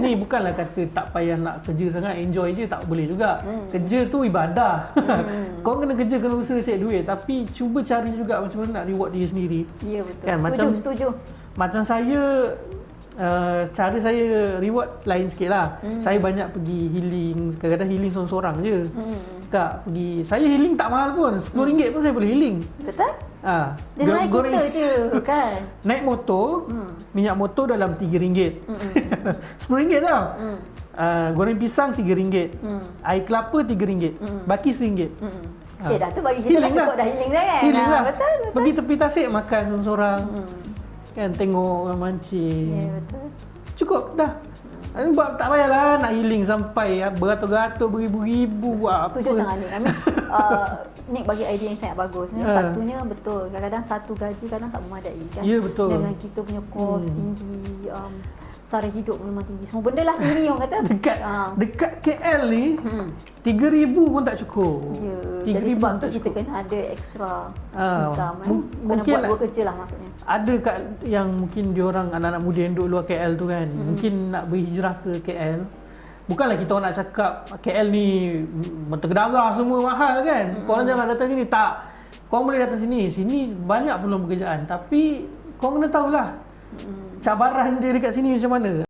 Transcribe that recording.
sini bukanlah kata tak payah nak kerja sangat, enjoy je, tak boleh juga. Kerja tu ibadah. Kau kena kerja, kena usaha cari duit, tapi cuba cari juga macam mana nak reward diri sendiri. Ya, betul. Kan, Setuju. Macam saya, cara saya reward lain sikit lah. Saya banyak pergi healing. Kadang-kadang healing seorang-seorang je. Tak pergi. Saya healing tak mahal pun, RM10 pun saya boleh healing. Betul? Dia sebenarnya kita je kan. Naik motor, minyak motor dalam RM3. RM10 tau. Goreng pisang RM3. Air kelapa RM3. Baki RM1. Okay, dah tu bagi kita dah cukup dah healing dah kan. Healing lah. Betul. Pergi tepi tasik makan seorang-seorang. Kan, tengok orang mancing. Ya, betul. Cukup dah. Tak payahlah nak healing sampai beratus-ratus, beribu-ribu buat apa. Setuju sangat Nick. I mean, Nick bagi idea yang sangat bagus. Satunya betul. Kadang-kadang satu gaji kadang tak memadai kan. Ya, betul. Dengan kita punya kos tinggi, sara hidup memang tinggi. Semua benda lah tinggi orang kata. Dekat KL ni, 3,000 pun tak cukup. Ya. Jadi sebab tu kita kena ada extra income. Kena buat dua kerja lah maksudnya. Ada kat yang mungkin diorang anak-anak muda yang duduk luar KL tu kan, mungkin nak berhijrah ke KL. Bukanlah kita orang nak cakap KL ni mata kedarah semua mahal kan. Korang jangan datang sini. Tak. Korang boleh datang sini. Sini banyak peluang pekerjaan. Tapi korang kena tahulah cabaran dia dekat sini macam mana.